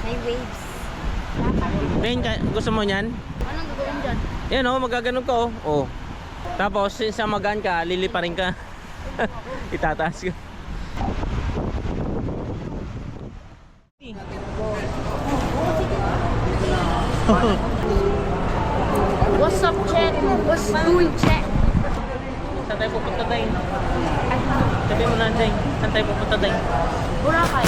May waves. Dane, gusto mo niyan? Anong gagawin dyan? Yan o, magaganon ka oh. Tapos, sa magaan ka, liliparin ka. Itataas ka. What's up, Chet? What's doing, Chet? Saan tayo pupunta, Dane? Sabi mo na, Dane. Saan tayo pupunta, Dane? Boracay.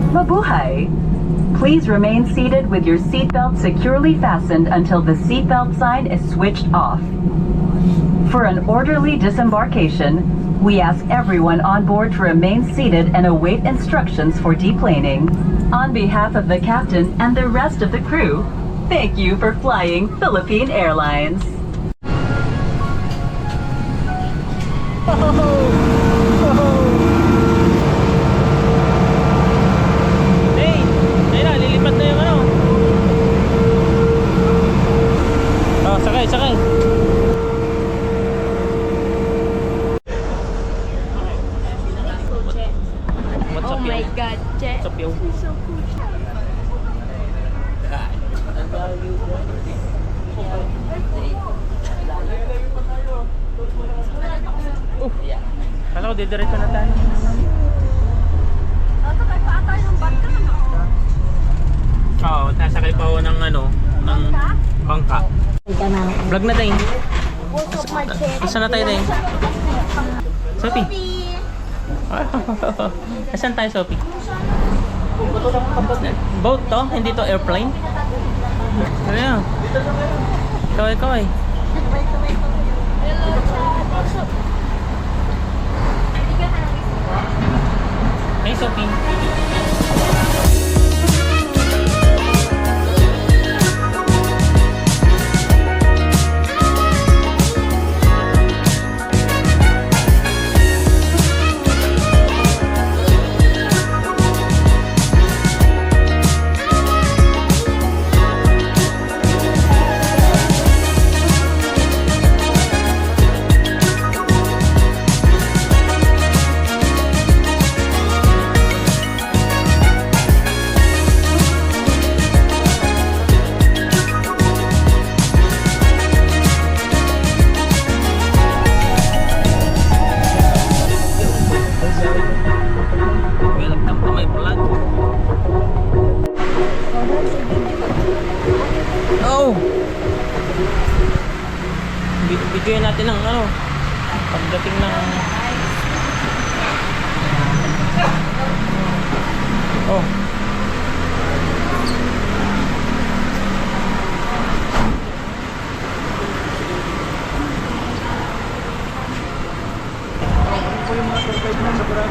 Mabuhay! Please remain seated with your seatbelt securely fastened until the seatbelt sign is switched off. For an orderly disembarkation, we ask everyone on board to remain seated and await instructions for deplaning. On behalf of the captain and the rest of the crew, thank you for flying Philippine Airlines. Sakay. What's Oh up, my yo? God, Chet. What's up, yo? You're so cool, Chet. Kala ko didiretso na tayo. Ito, may paatay ng bangka, no? Oo, nasakay pa ako ng ng bangka. Vlog na tayo. What's up, my Chet? Saan na tayo tayo? Sophie. Saan tayo, Sophie? Boat to? Hindi to airplane? Ano yan? Ikaw eh. Hey, Sophie. Bigyan natin ng pagdating ng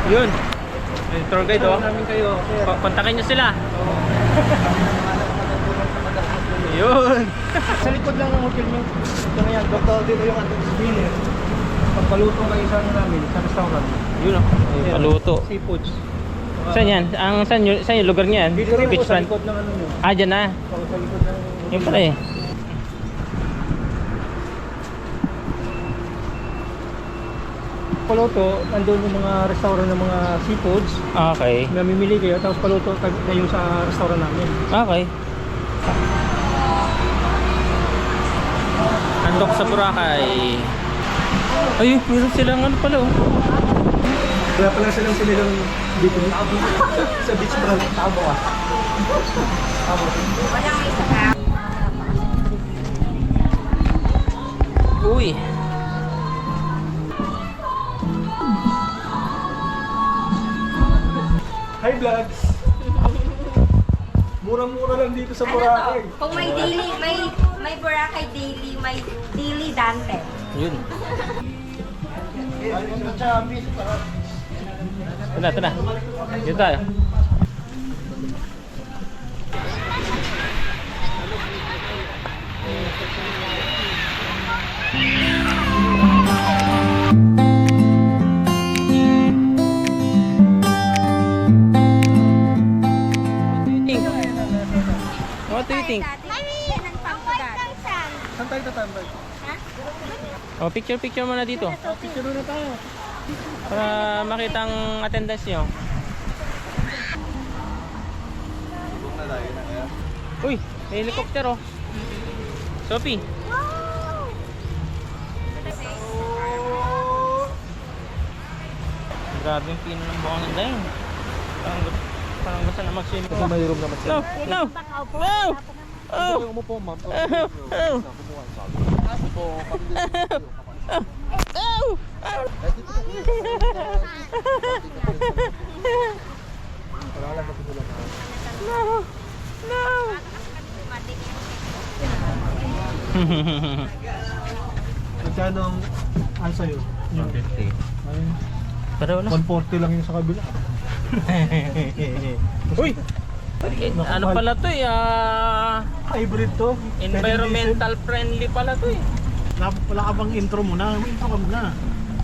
yun. May tour guide kontakin nyo sila. Yun. Sa likod lang ng hotel nyo. Ito na yan. Dito yung winner. Pagpaluto kayo sa ano namin, sa restaurant. Yun o. Paluto. Seafoods. Saan yan? Saan yung lugar niyan? Dito rin po sa Beachfront. likod ng ano nyo. Ah, dyan na. Sa likod ng... Yun pala eh. Paluto, nandun yung mga restaurant ng mga seafoods. Okay. Mamimili kayo, tapos paluto kayo sa restaurant namin. Okay. Andok sa Boracay. Ay, meron silang ano pala oh. Wala pala silang sinilang dito. Sa beach front. Tabo ka. Uy. Hi vlogs! Murang-mura lang dito sa Boracay. Kung may daily, may Boracay daily, may daily Dante. Yun. Ito na. Dito tayo. What do you think? Saan tayo tatambay? Oh, picture muna dito. Picture na tayo. Para makita ang attendance nyo. Uy, may helicopter oh. Sophie. Grabe yung pino ng bukang ng daing. Parang gusto na mag-swimming. Kasi may room naman No, siya. no. Oh! Oh! Umupo ma'am. Oh! Oh! No! No! Magkano ang ano sa'yo? 150. Ayun. Pero wala. 140 lang yung sa kabila. Uy! Ano pala to eh, Hybrid to. environmental friendly pala to eh. Wala ka bang intro muna? May intro ka muna.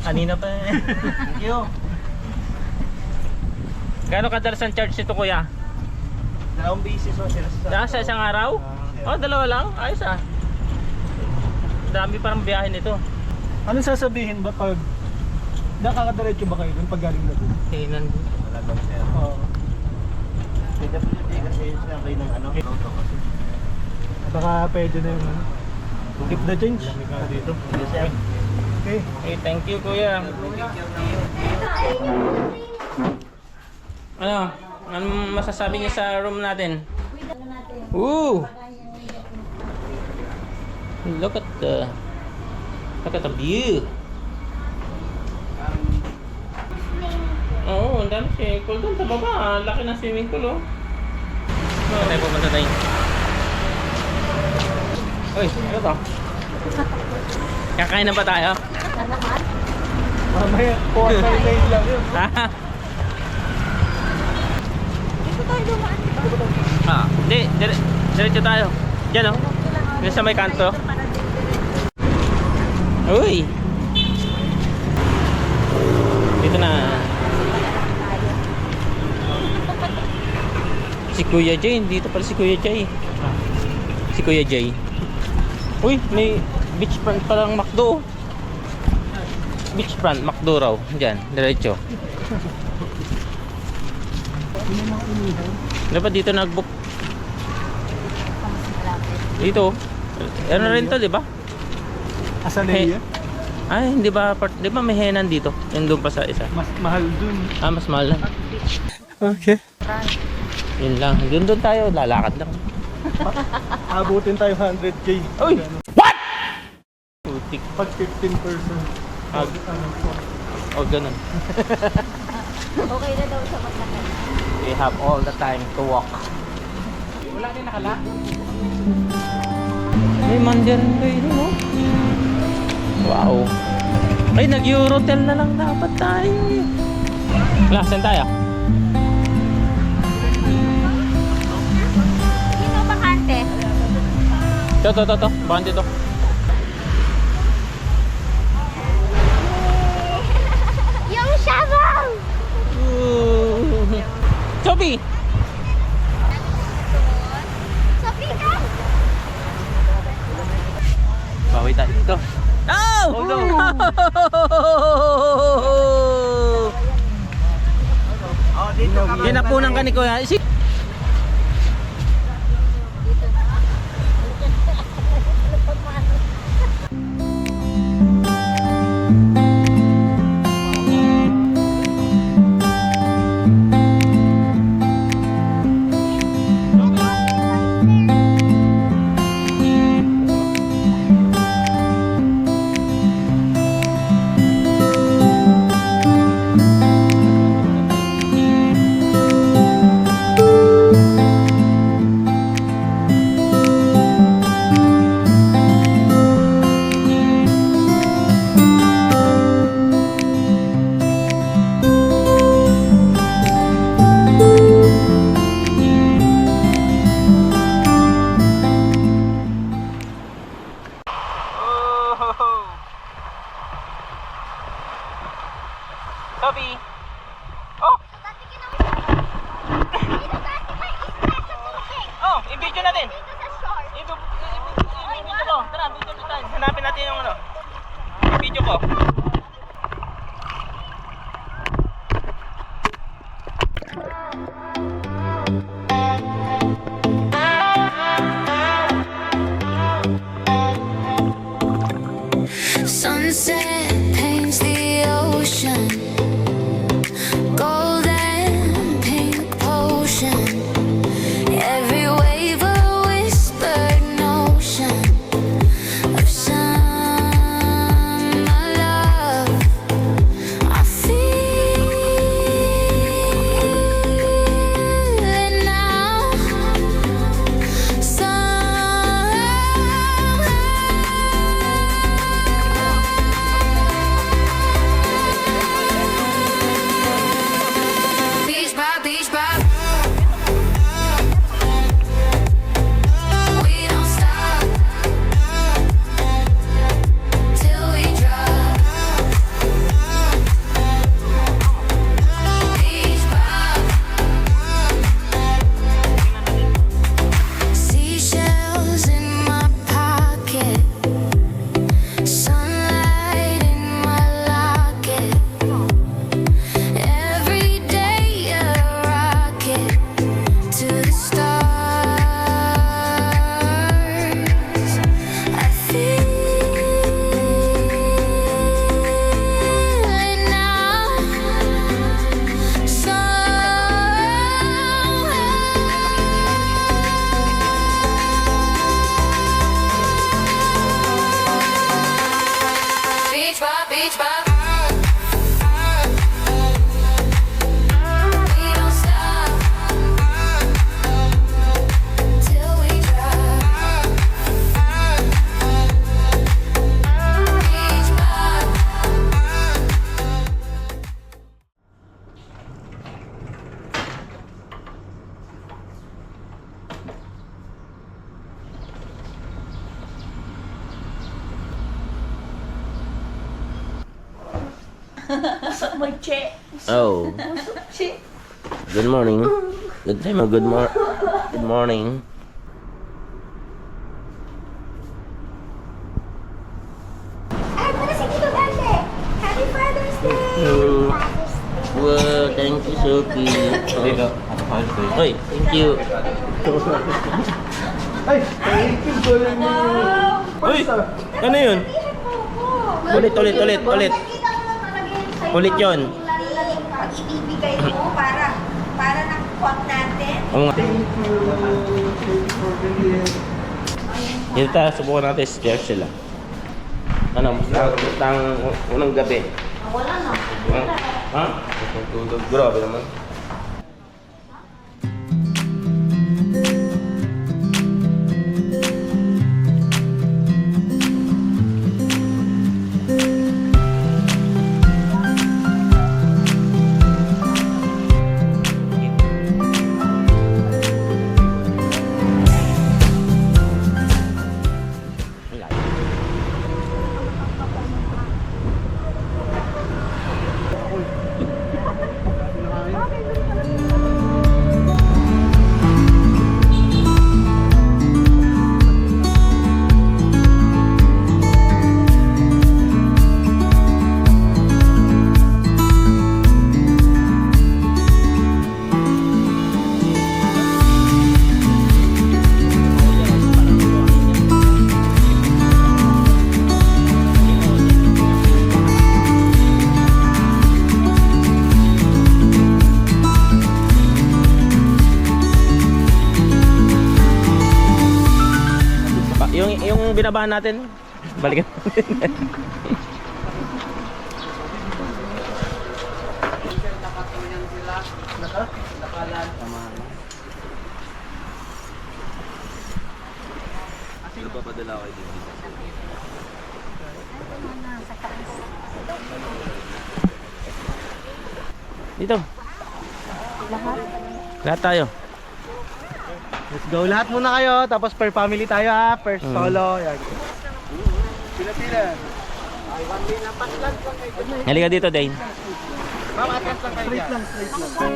Kanina pa eh. Thank you. Gano'ng kadalas ang charge ito kuya? Dalawang beses o sila Sa isang araw? Oh, dalawa lang? Ayos ah. Dami parang biyahe nito. Anong sasabihin ba pag nakakadiretso ba kayo dun pag galing na dun? Tingnan. Wala daw sir. Oo. PWD kasi yun sila kayo ng ano, auto kasi. Baka pwede na yung ano. Keep the change. Dito. Yes sir. Okay. Okay, thank you kuya. Ano masasabi niyo sa room natin? Ooh! Look at the view. Oo, ang dami swimming pool doon sa baba. Ang laki ng swimming pool oh. Saan tayo pumunta tayo? Uy, ano to? Kakain na ba tayo? Mamaya, kuha tayo na lang yun. Hindi, diretso tayo. Diyan oh. Diyan sa may kanto. Uy! Dito na. Si Kuya Jay, dito pala si Kuya Jay. Si Kuya Jay. Uy, may beachfront palang McDo. Beachfront, McDo raw. Diyan, diretso. Dapat dito nag-book. Dito. Ano rin to, di ba? Azalea? Ay, hindi ba? Di ba may henan dito? Yung doon pa sa isa. Mas mahal dun. Ah, mas mahal lang. Okay. Yun lang. Doon tayo. Lalakad lang. Abutin tayo 100k. Uy! What? Putik. Pag 15%. Pag, oh, ganun. Okay na daw sa maglakad. We have all the time to walk. Wala din nakala. May mandarin kayo dun, no? Wow. Ay, nag-Eurotel na lang dapat tayo. Wala, saan tayo? Sino bakante? Ito. Bakante to. Sophie! Sophie ka! Bawi tayo dito. Oh! Oh, no. Oh, dito ka. Ginapunan ka ni Kuya. Sophie! Oh! Oh, i-video natin. I-video ko. Tara, video natin. Hanapin natin yung ano. I-video ko. Sunset paints the ocean, golden pink potion. Every wave a whispered notion of summer love. I feel it now. Beach bar, beach bar. We don't stop till we drop. Beach bar. Seashells in my pocket, sunlight in my locket. Every day a rocket to the stars. I feel it now. Beach bar, beach bar. We don't stop till we drop. Beach bar. Oh. Good morning. Good time. Good morning. Ay, para si Tito Dante! Happy Father's Day! Well, thank you, Sophie. Oy, thank you. Ay, thank you. Galing mo. Uy, ano yun? Ulit. Nakita ko naman talaga yun sa'yo. Ulit yun. Laling-laling pag ibibigay mo para nakukuha natin. Oo nga. Thank you. Thank you for being here. Dito tayo, subukan natin si Jeff sila. Ano, basta ang unang gabi. Wala na. Ha? Grabe naman. kinabahan natin. Balikan natin. Dito. Lahat tayo. Let's go. Lahat muna kayo. Tapos per family tayo ha. Per solo. Yan. Pila-pila. Halika dito, Dane. Straight lang, straight lang.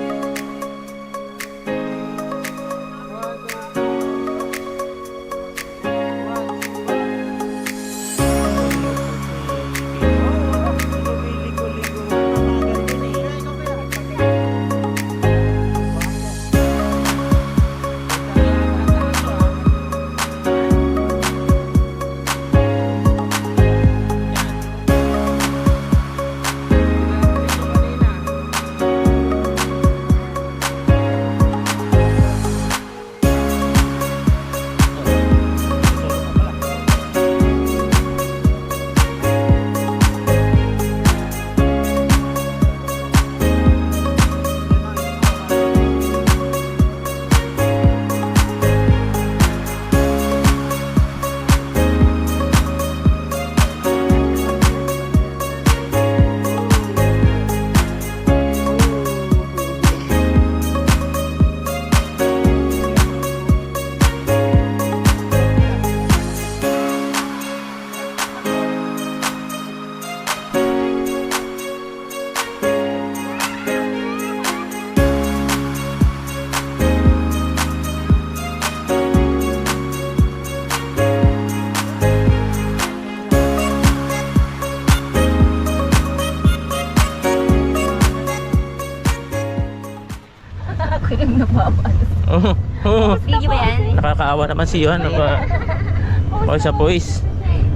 Video ba yan? Nakakaawa naman si Johan. Okay sa puis.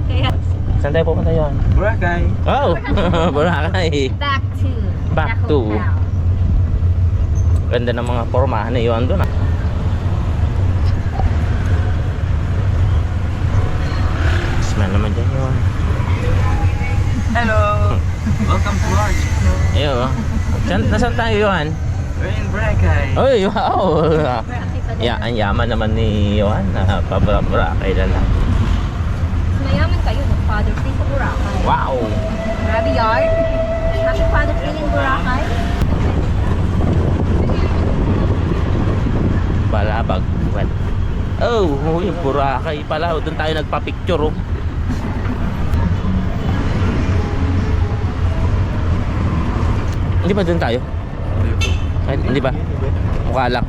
Kaya, Saan tayo pupunta, Johan? Boracay. Oh! Boracay. Back to. Ganda ng mga pormahan ni Johan doon ah. Smell naman dyan, Johan. Hello. Welcome to Large. Ayun oh. Nasaan tayo, Johan? We're in Boracay. Oy, wow! Ang yaman naman ni Johan. Pabra-Boracay na lang. mayaman kayo ng Father's Day sa Boracay. Wow! Grabe yarn. Happy Father's Day in Boracay. Balabag. Well. Oh, yung Boracay pala. Doon tayo nagpa-picture oh. Hindi ba doon tayo? Ay, hindi ba? Mukha lang.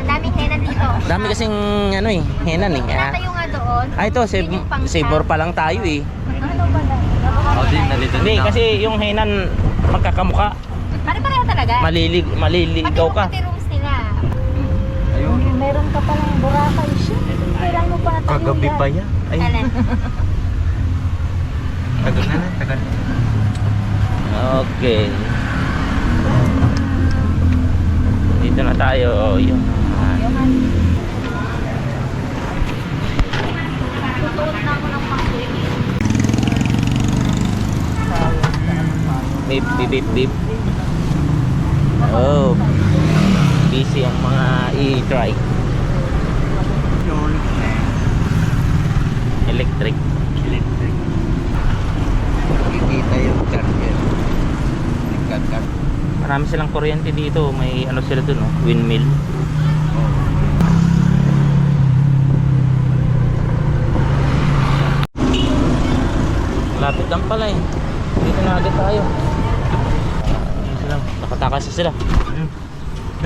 Daming henan dito. Dami kasing ano eh, henan eh. Wala tayo nga doon. Ito, Sibor pa lang tayo eh. Ano ba na? Hindi, kasi yung henan magkakamukha. Pare-pareho talaga. Maliligaw ka. Pati rooms nila. Meron ka palang Boracay siya. Kailan mo pa tayo Kagabi pa yan. Ay, Alin? tagal na na. Tagal. Okay. Dito na tayo. Oh, yun. Tutuot na ako ng pang-uwi. Beep, beep, beep, beep. Oh. Busy ang mga e-trike. Electric. Kikita yung charger. Nagkakat. Marami silang kuryente dito. May ano sila dun, oh, windmill. Lapit lang pala eh. Dito na agad tayo. Ayun sila. Nakatakas na sila.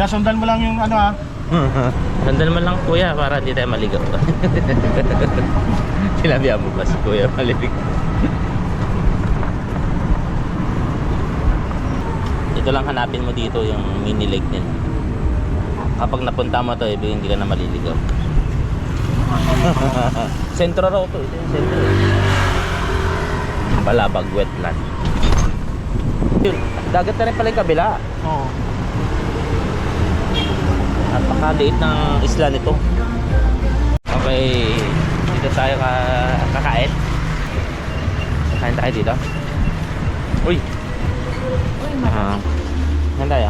Sundan mo lang yung ano ha. Sandal man lang kuya para di tayo maligaw. Sinabihan mo ba si kuya malilig? Ito lang hanapin mo dito yung mini lake nila. Kapag napunta mo to, ibig hindi ka na maliligaw. Sentro raw to. Ito yung sentro. Balabag wetland. Yun, dagat na rin pala yung kabila. Oo. Napakaliit ng isla nito. Okay, Dito tayo kakain. Kain tayo dito. Uy! Kain tayo.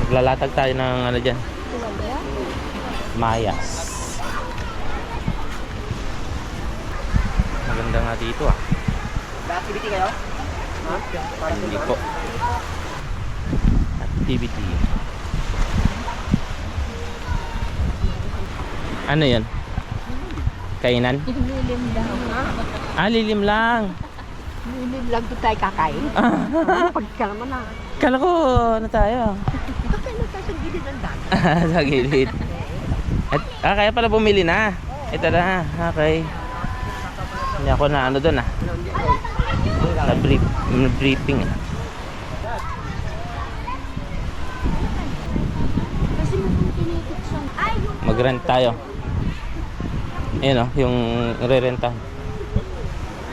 Maglalatag tayo ng ano dyan. Mayas. Maganda nga dito ah. Activity kayo? Hindi po. Activity. Ano yan? Kainan? Lilim daw. Lilim lang. Lilim lang ito tayo kakain. Pagka naman na. Kala ko ano tayo? Kakain na tayo sa gilid ng dagat. Sa gilid. Kaya pala bumili na. Ito na. Okay. Hindi ako na ano doon na briefing Kasi mapuntinipit siya. Ay, yung Mag-rent tayo. Ayun yung re-renta.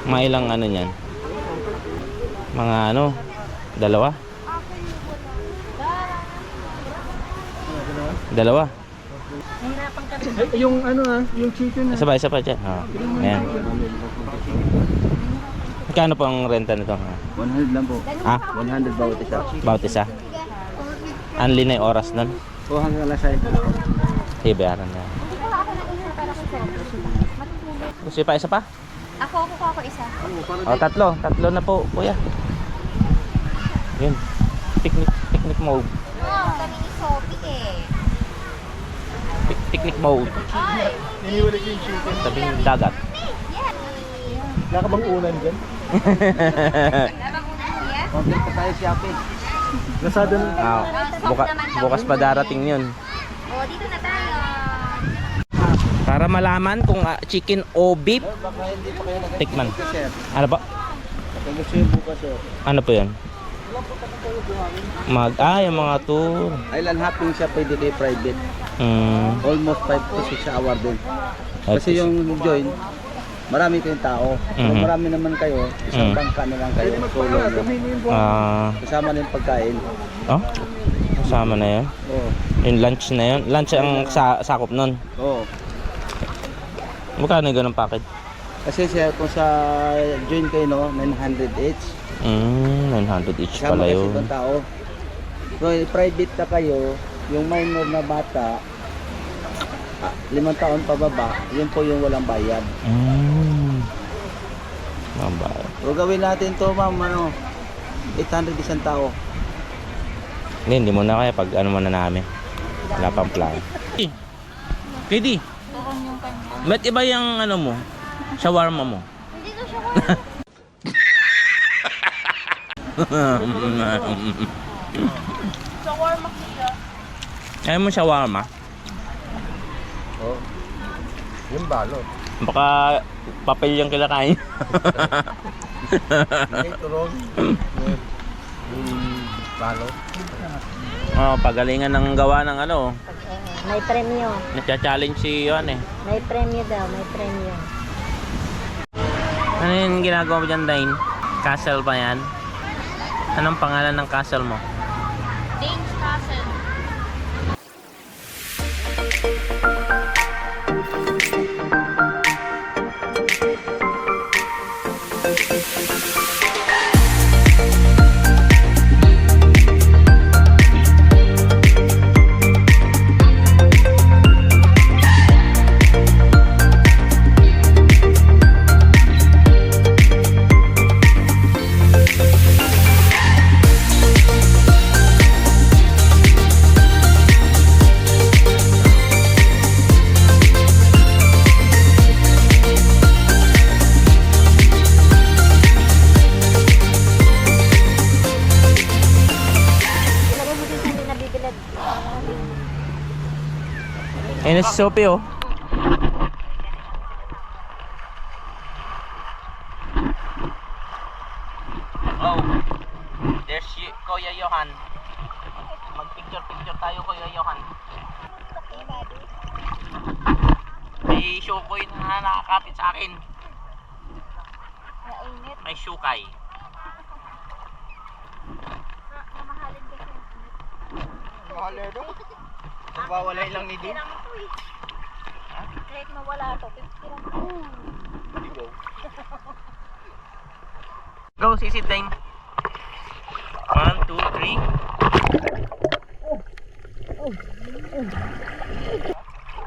Mga ilang ano niyan? Mga ano? Dalawa? Dalawa? Yung ano yung chicken Sabay, isa pa dyan. Ayan. Magkano po ang renta nito? 100 lang po. 100 bawat isa. Bawat isa? Unli na yung oras nun? O hanggang alas 6. Sige, bayaran na. Gusto pa, isa pa? Ako isa. Tatlo na po, kuya. Yun. Picnic mode. Kami ni Sophie Picnic mode. Iniwala ko yung chicken. Tabing dagat. Wala ka bang unan dyan? Complete pa tayo shopping. Nasada na. Bukas pa darating yun. Oh, dito na tayo. Para malaman kung chicken o beef. Tikman. Sir, Ano po? kung gusto yung bukas sir. Ano po yun? Yung mga tour. Island hopping siya pwede kay private. Almost 5 to 6 hour din. Kasi yung join, marami kayong tao. Kung marami naman kayo, isang bangka na lang kayo. Solo nyo. Kasama na yung pagkain. Kasama na yun. Oo. Yung lunch na yun. Lunch ang sakop nun. Oo. Magkano yung ganun package? Kasi sir, kung sa join kayo no, 900 each. 900 each Kasama pala kasi yun. ibang tao. Kung private na kayo, yung minor na bata, 5 taon pababa, yun po yung walang bayad. So gawin natin to ma'am, 800 isang tao. Hindi mo na kaya pag ano muna namin. Wala pang plan. KD, ba't iba yung ano mo? Shawarma mo? Hindi to siya. Shawarma siya. Ayaw mo shawarma? Oh. Yung balot. Baka papel yung kinakain. May turong. Balot. Pagalingan ng gawa ng ano. May premyo. Nagcha-challenge si Juan eh. May premyo daw, may premyo. Ano yung ginagawa mo dyan, Dain? Castle pa yan? Anong pangalan ng castle mo? Dane's Castle. Ayun na si Sophie oh. There's Kuya Johan. Mag-picture tayo, Kuya Johan. May shukoy na nakakapit sa akin. May shukay. Mamahalin kasi. Mahalin Pagwawalay lang ni Din. Kahit mawala to, 50 lang. Go, sisit time. 1, 2, 3.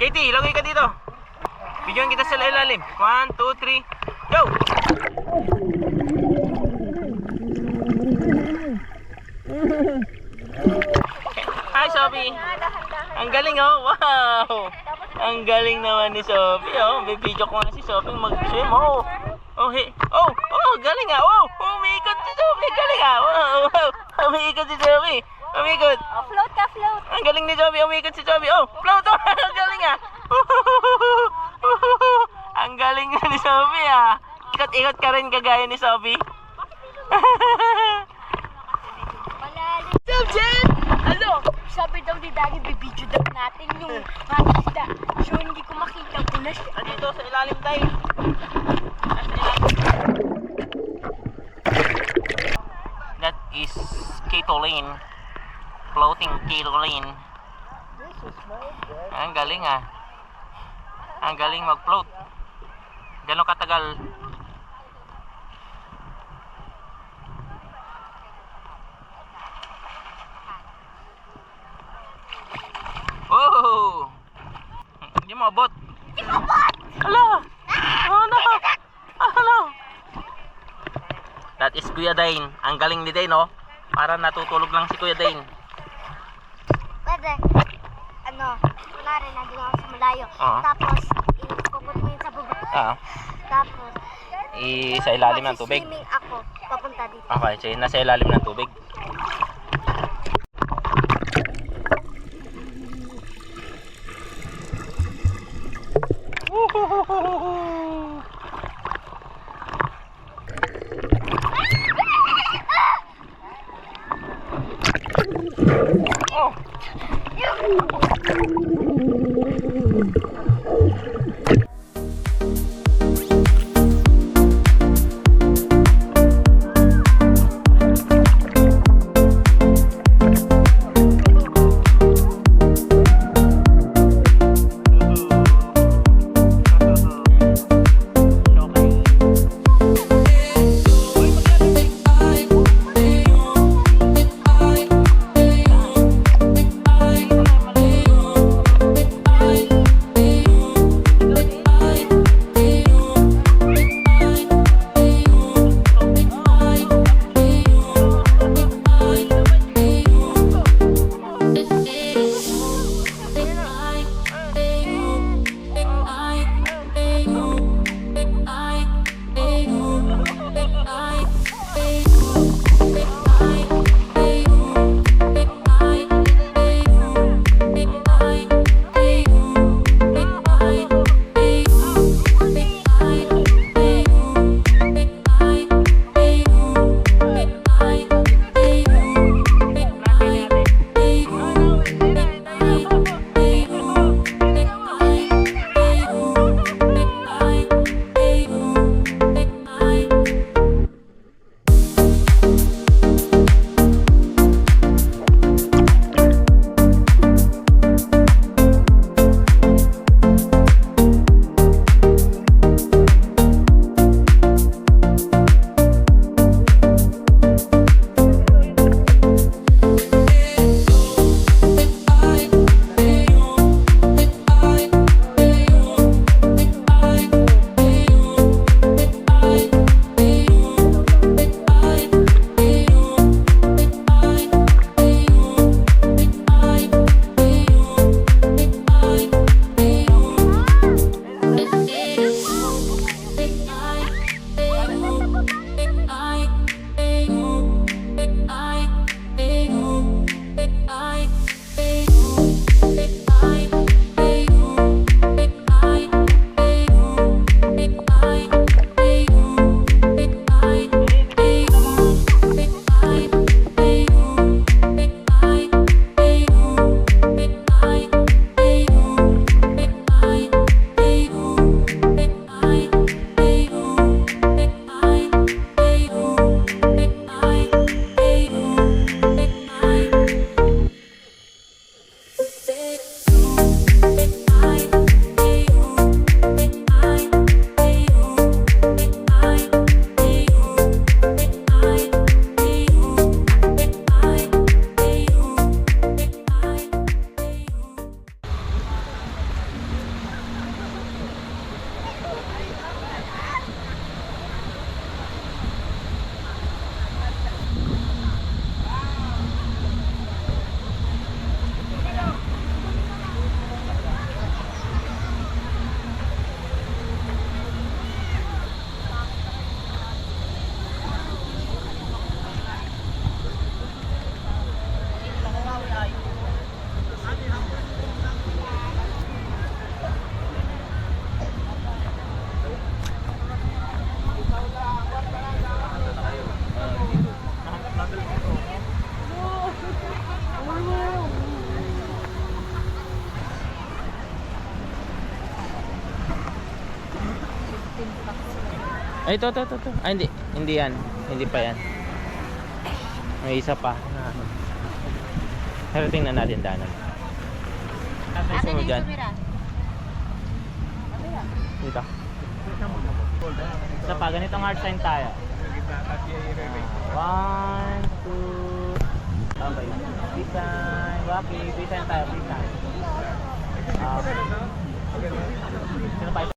Katie, ilagay ka dito. Bigyan kita sa ilalim. 1, 2, 3. Go! Hi, Sophie. Ang galing oh. Wow! Ang galing naman ni Sophie oh. Bibidyo ko nga si Sophie mag-swim oh. Oh, hey. Oh, galing ah. Wow! Umiikot si Sophie. Galing ah. Wow! Umiikot si Sophie. Umiikot. Oh, float ka, float. Ang galing ni Sophie. Umiikot si Sophie. Oh, float oh. Ang galing ah. Ang galing nga ni Sophie ah. Ikot-ikot ka rin kagaya ni Sophie. Subject! Ano? Sabi daw ni Daddy, bibidyo daw natin yung mga isda. So, hindi ko makita ko na siya. Dito sa ilalim tayo. That is Katoline. Floating Katoline. Ang galing ah. Ang galing mag-float. Gano'ng katagal? Oh! Hindi mo abot. Hindi mo abot! Hala! Oh no! Hala! That is Kuya Dane. Ang galing ni Dane, oh. Para natutulog lang si Kuya Dane. Pwede, ano, kunwari nandun ako sa malayo. Oo. Tapos, ipuput mo yun sa bubuk. Ah, Tapos, sa ilalim ng tubig. swimming ako, papunta dito. Okay, so nasa ilalim ng tubig. Ay, ito. Ay, hindi. Hindi yan. Hindi pa yan. May isa pa. Pero tingnan natin daanan. Ano yung sunod dyan? Dito. Isa pa, ganitong hard sign tayo. 1, 2. Okay. Peace sign. Rocky. Peace sign tayo. Peace sign. Sino pa ito?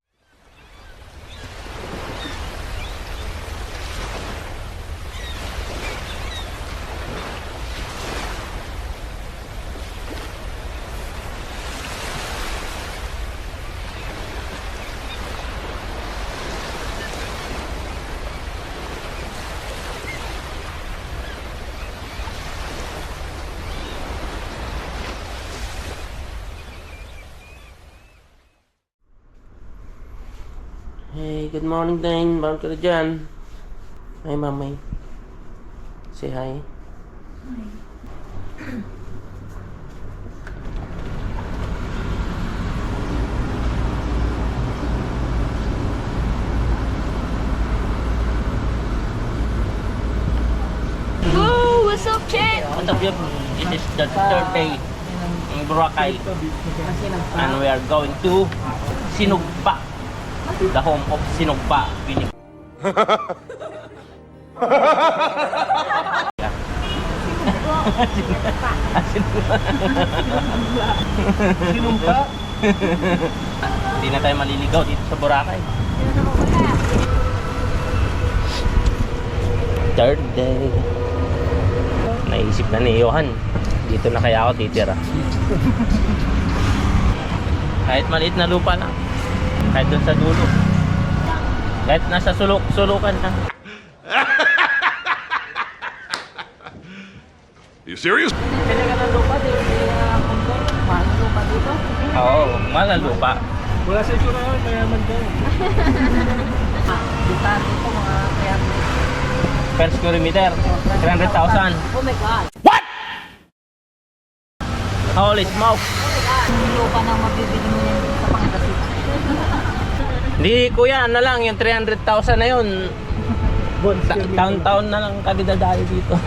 Hey, good morning din. Bawal ka na dyan. Hi, mamay. Say hi. Oh, what's up, Chen? What's up, yun? It is the third day in Boracay. And we are going to Sinugba. The home of Sinugba. Sinumpa? Hindi na tayo maliligaw dito sa Boracay. Third day. Naisip na ni Johan, dito na kaya ako titira. Kahit maliit na lupa lang. Kahit doon sa dulo. Kahit nasa sulukan lang. You serious? Oo, mahal ang lupa. Wala sa itsura yun, mayaman ka. Per square meter, 300,000. Oh my God. Holy smoke! Lupa nang mabibili mo yan sa Pangasinan. Hindi kuya, ano lang, yung 300,000 na yun. Taon-taon na lang kadidadali dito.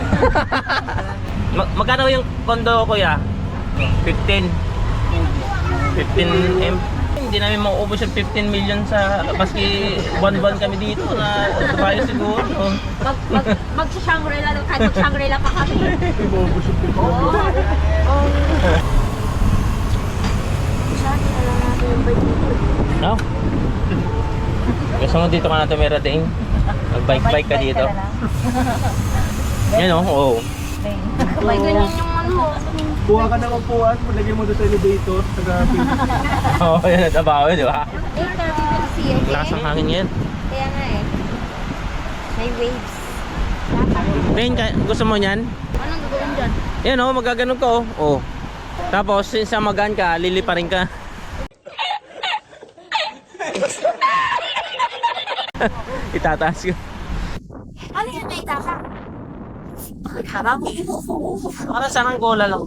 Magkano yung kondo kuya? 15 M. Hindi namin mauubos yung 15 million sa maski buwan-buwan kami dito na tayo siguro. Mag-Shangri-La, kahit mag-Shangri-La pa kami. No? Gusto mo dito ka na tumira ding? Mag-bike-bike ka dito. Yan o, oo. May ganyan yung ano. Kuha ka ng upuan, palagay mo doon sa elevator, sa grabe. Oo, yan ang trabaho, di ba? Later, we will see, okay? Lakas ang hangin ngayon. Kaya nga eh. May waves. Ben, gusto mo niyan? Anong gagawin dyan? Yan o, magaganon ka o. Oh. Tapos, since magaan ka, liliparin ka. Itataas ka. Ano yan, may taka? Harap. Para saan ang cola lang?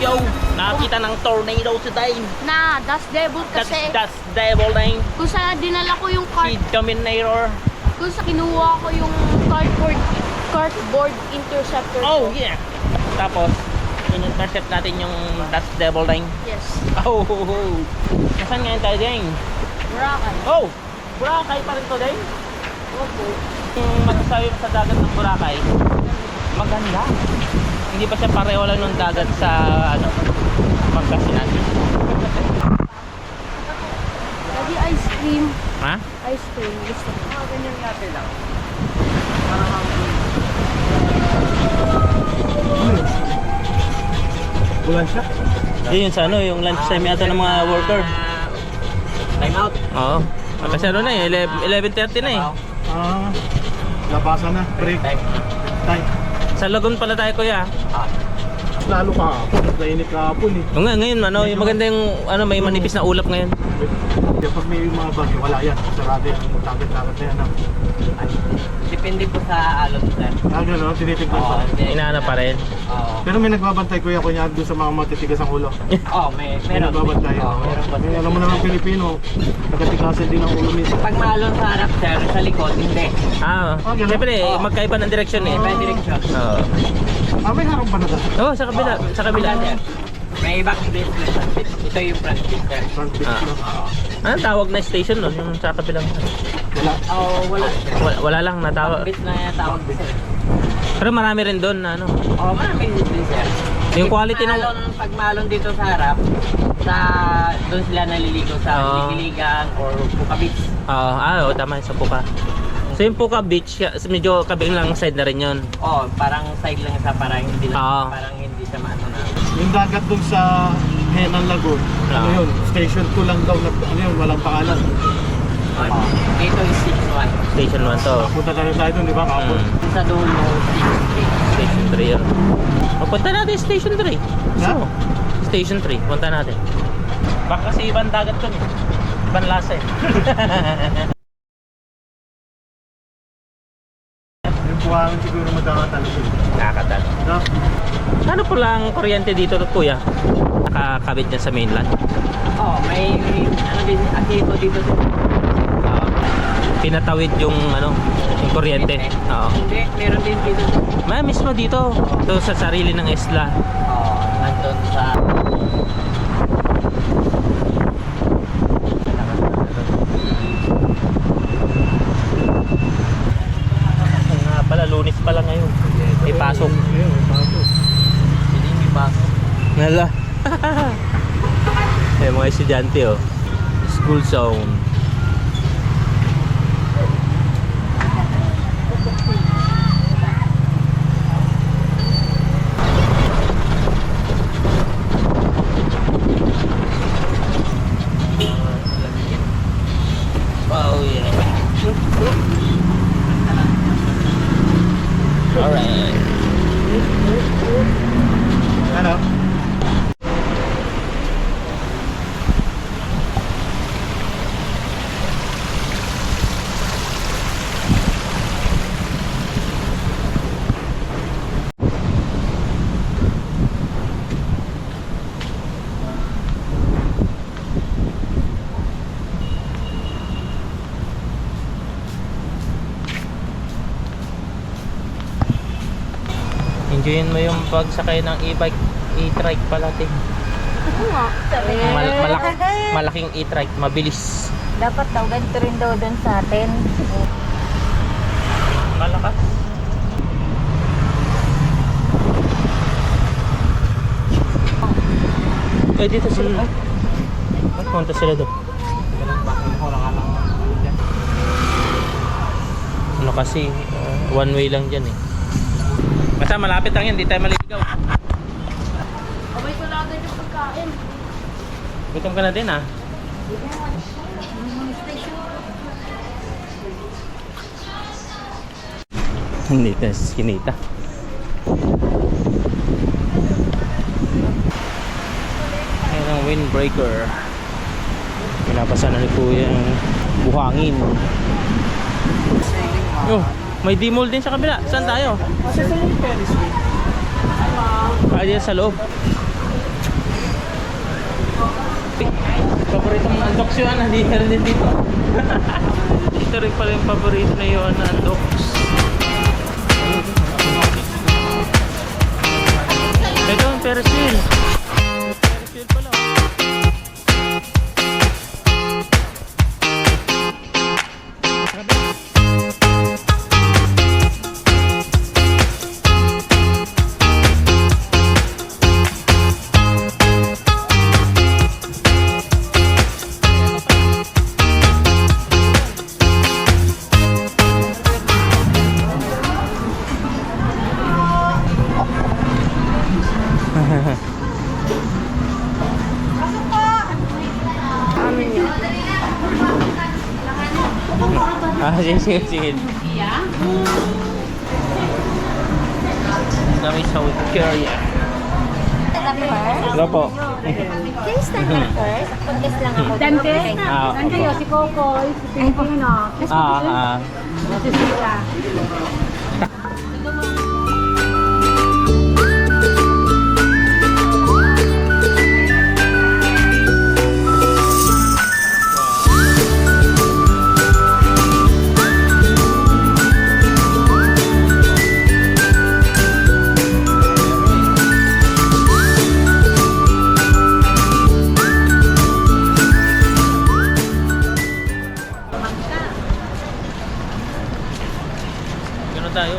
Yo, nakakita ng tornado today. Na, Das Devil kasi. That's devil name. Kung saan dinala ko yung Si Dominator. kung sa kinuha ko yung cardboard interceptor Oh, ko. yeah. Tapos, in-intercept natin yung That's devil name. Yes. Oh, ho, ho. Nasaan ngayon tayo din? Boracay. Oh, Boracay pa rin to din. Opo. Yung masasabi mo sa dagat ng Boracay, maganda. Hindi pa siya pareho lang ng dagat sa Pangasinan. Lagi ice cream. Ha? Ice cream. Gusto ko. Ganyan yate lang. Ulan siya? Yun sa ano, yung lunch time yata ng mga worker. Time out. Oo. Kasi ano na eh, 11:30 na eh. Labasan na. Break. Time. Sa Lagoon pala tayo kuya. Lalo ka hapon. Nainit ka hapon eh. O nga, ngayon ano, yung maganda yung ano, may manipis na ulap ngayon. Kapag may mga bagyo, wala yan. Sarado yan. Tagat-tagat na yan. Depende po sa alon, sir. Gano'n, tinitignan pa rin. Inaano pa rin. Oo. Pero may nagbabantay kuya kunya doon sa mga matitigas ang ulo. Oh, May meron. nagbabantay. Oo, meron pa. May alam mo naman Pilipino, nagatigasan din ang ulo nito. Pag maalon sa harap, sir, sa likod, hindi. Siyempre magkaiba ng direksyon eh. Iba yung direction. Oo. May harap ba na dati? Oh, sa kabila, sa kabila. Sir. May back base na front base. Ito yung front base, sir. Front base Ah. no? Anong tawag na station no? Yung sa kabilang. Wala. Oh, wala. Wala lang Back natawag. base na tawag, sir. Pero marami rin doon na ano. Oh, maraming din, sir. Yung quality ng Pag maalon dito sa harap, doon sila naliligo sa Oo. Ligiligan or Puka Beach. oo, tama yung sa Puka. So yung Puka Beach, medyo kabilang side na rin yun. Oh, parang side lang sa parang hindi lang, Oo. parang hindi siya maano na. Yung dagat dun sa Henan Lagoon, ano Ah. yun? Station 2 lang daw, ano yun, walang pangalan. Ito is 6-1. Station 1 to. Punta tayo tayo dun, di ba? Kapon. Sa dulo, 6-3. Station 3 yun. Punta natin Station 3. Ha? Station 3, punta natin. Baka kasi ibang dagat to eh. Ibang lasa eh. Yung buhangin siguro magkakatalo. Nakakadal. No? Ano po lang kuryente dito kuya? Nakakabit niya sa mainland. Oh, may ano din, akito dito sa Pinatawid yung ano, yung kuryente. Oo. Hindi, meron din dito. May mismo dito. Ito sa sarili ng isla. Oh, nandun sa... Nga pala, Lunes pala ngayon. May pasok. Ayun, may pasok. Hindi may pasok. Nala. Eh mga estudyante oh. School zone. Oh yeah. Alright. Ano? Enjoyin mo yung pagsakay ng e-bike, e-trike pala ting. Oo nga. Malaking e-trike, mabilis. Dapat daw, ganito rin daw dun sa atin. Malakas. Eh dito sila. Punta sila doon. Ano kasi, one way lang dyan eh. Basta malapit lang yan, di tayo maliligaw. Abay ko lang agad yung pagkain. Gutom ka na din ah. Hindi ito, skinita. Ayan ang windbreaker. Pinapasa na ni Kuya yung buhangin. Oh, may D-mall din sa kabila. Saan tayo? Ah, dyan sa loob. Paborito mong andoks yun, hindi ka rin dito. Ito rin pala yung paborito na yun, andoks. Ito ang Ferris wheel. Ferris wheel pala. Sige. Kami sa Korea. Hello po. Can you stand up first? Pag-guess lang ako. Dante? Ah, Saan kayo? Si Coco, si Pilipino. Si Sita. Gano'n tayo.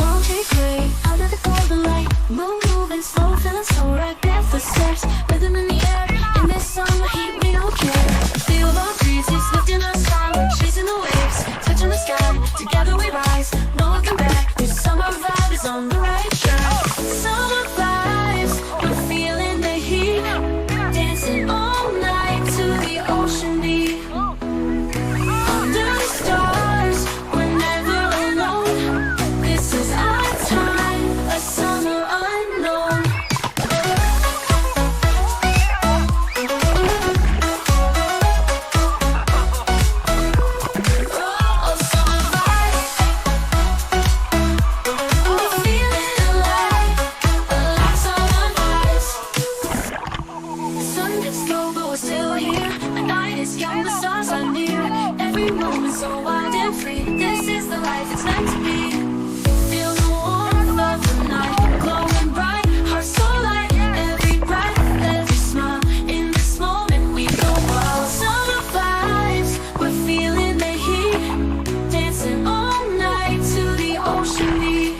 Okay, great. Under the golden light, moon moving slow, feeling so right. Barefoot steps, rhythm in the air. In this summer heat, we don't care. Feel the breezes lifting us high, chasing the waves, touching the sky. Together we rise, no looking back. This summer vibe is on the right track. Summer vibes, we're feeling the heat, dancing all night to the ocean beat. Under the stars, we're never alone. This is our time, a summer unknown. Oh, summer vibes. We're feeling alive, summer vibes. The sun gets low, but we're still here. The night is young, the stars are near. Every moment so wild and free. This is the life it's meant to be. Feel the warmth of the night, glowing bright, hearts so light. Every breath, every smile. In this moment we go wild. Summer vibes, we're feeling the heat, dancing all night to the ocean beat.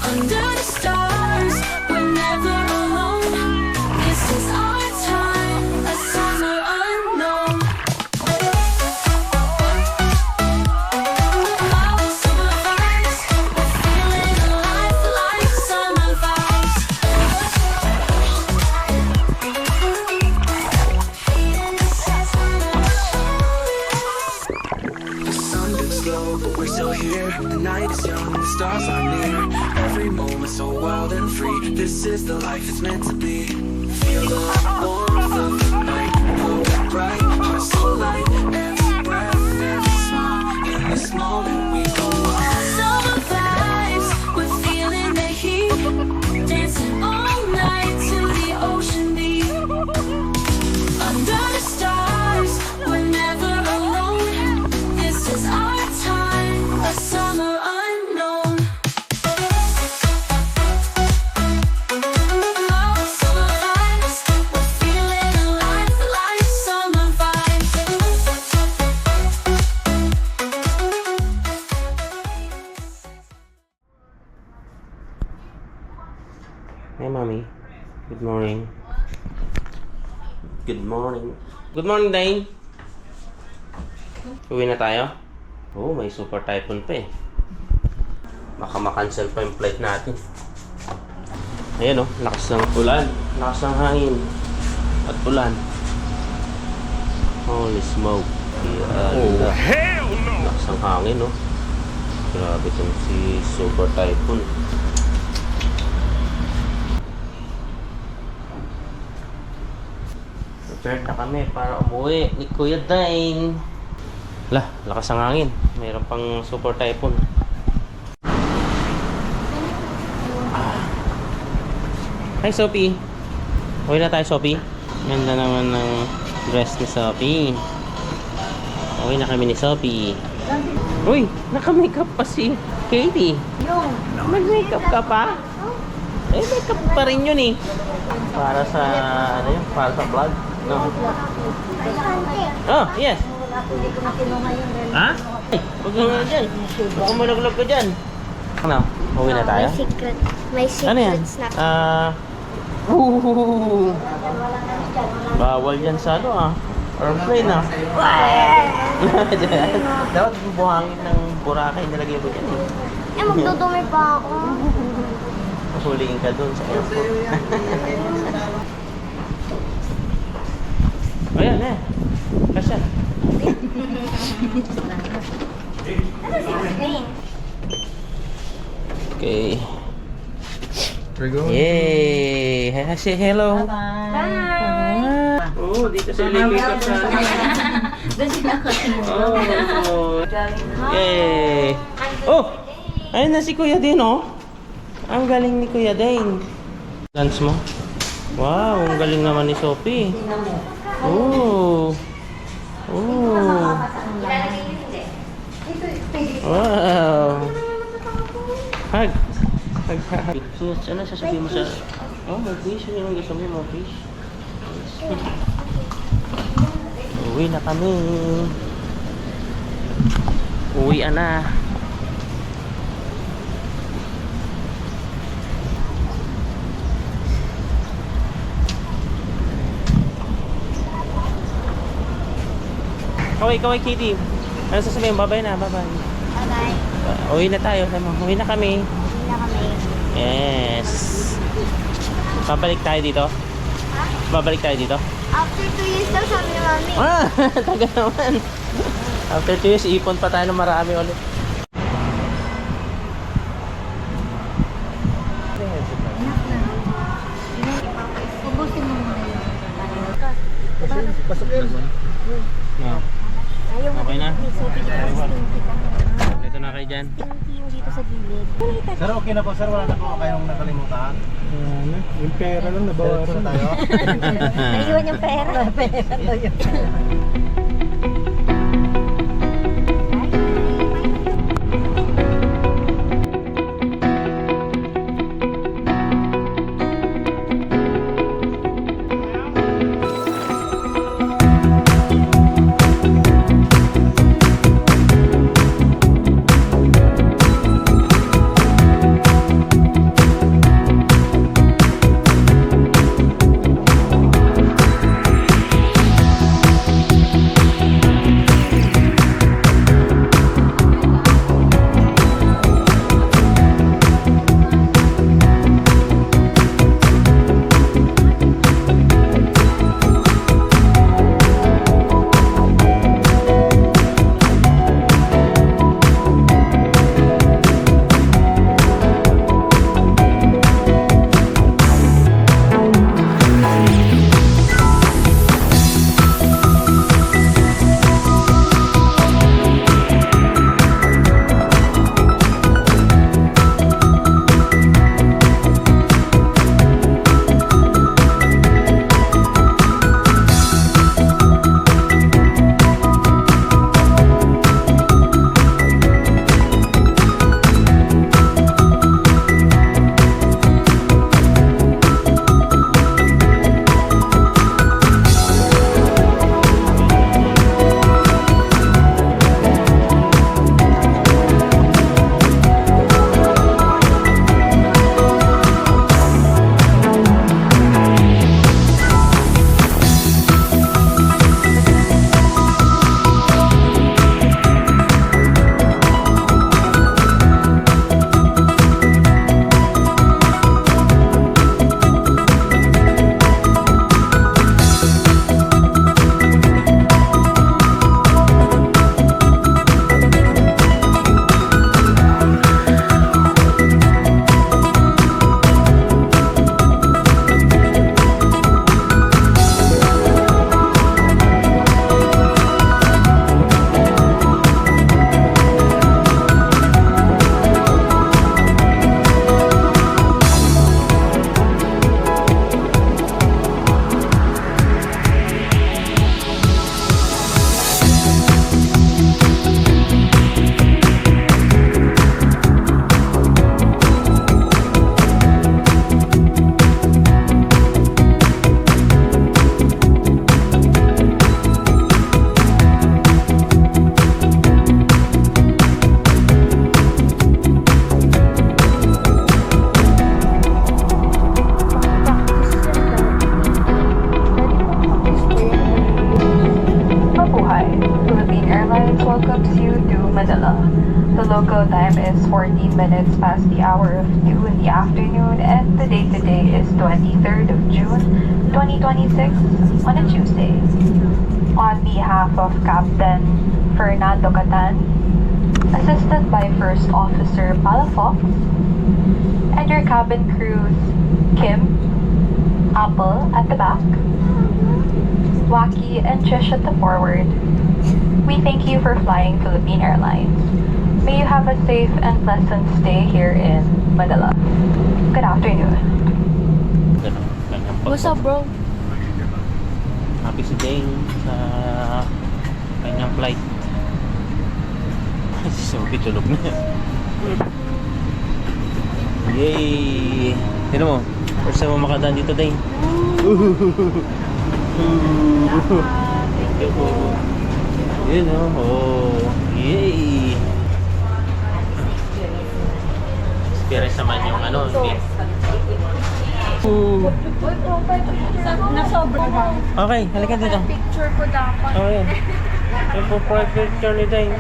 Under the stars, we're never alone. This is our time, a summer unknown. Oh, summer vibes, we're feeling alive like summer vibes. The sun gets low, but we're still here. The night is young, the stars are near. Every moment so wild and free. This is the life it's meant to be. Feel the warmth of the night, glowing bright, hearts so light. Every breath, every smile. In this moment we go wild. Summer vibes, we're feeling the heat, dancing all night to the ocean beat. Under the stars, we're never alone. This is our time, a summer unknown. Oh, summer vibes, we're feeling alive like summer vibes. Hey, Mommy. Good morning. Good morning. Good morning, Dane. Uwi na tayo? Oo, may super typhoon pa eh. Baka makancel pa yung flight natin. Ayan o, lakas ng ulan. Lakas ng hangin. At ulan. Holy smoke. Oh, hell no! Lakas ng hangin, no? Grabe itong si super typhoon. prepared na kami para umuwi ni Kuya Dane. Lah, lakas ang hangin. Mayroon pang super typhoon. Hi, Sophie. Uwi na tayo, Sophie. Ganda naman ng dress ni Sophie. Uwi na kami ni Sophie. Uy, naka-makeup pa si Katie. Nag-makeup ka pa? Eh, makeup pa rin yun eh. Para sa, ano yun? Para sa vlog. No? Oh, yes. Ha? Ay, huwag mo na dyan. Huwag mo malaglag ka dyan. Ano? Uwi na tayo? May secret Ano yan? snack. Bawal yan sa ano airplane Dapat bubuhangin ng Boracay nilagay mo dyan eh. Magdudumi pa ako. Huliin ka dun sa airport. Ayan eh. Kasya. Okay. Yay! Say hello. Bye. Oh, dito sa makeup sa. Oh. Yay! Oh! Ayun na si Kuya Dane, oh. Ang galing ni Kuya Dane. Dance mo? Wow, ang galing naman ni Sophie. Oh. Oh. Wow. Hug. Hug. Ano sasabihin mo sa... Oh, may fish. Ano yung gusto mo? May fish. Uwi na kami. Uwi na. Kaway, Kitty. Ano sasabihin? Bye-bye na. Bye-bye. Bye-bye. Uwi na tayo. Uwi na kami. Hindi na kami. Yes. Babalik tayo dito? Babalik tayo dito? After 2 years daw, sabi ni Mami. Taga naman. After 2 years, ipon pa tayo ng marami ulit. Ubusin mo muna yun. Pasok yun. No. Ayaw mo. Okay na? Sophie, dito sa stinky ka. Ito na kayo dyan. Stinky yung dito sa gilid. Sir, okay na po sir. Wala na po kayong nakalimutan. Yung pera lang nabawasan na tayo. Naiwan yung pera. 2 in the afternoon, and the date today is 23rd of June, 2026, on a Tuesday. On behalf of Captain Fernando Catan, assisted by First Officer Palafox, and your cabin crews, Kim, Apple at the back, Wacky and Trish at the forward, we thank you for flying Philippine Airlines. May you have a safe and pleasant stay here in Manila. Good afternoon. What's up, bro? Happy si Jane sa kanyang flight. Si Sophie tulog na. Yay! Tignan mo, first time mo makadaan dito, Dane. Thank you. Yun oh, yay! Experience naman yung ano, hindi. Okay, halika dito. Picture ko dapat. Okay. Ito po private picture ni Dane.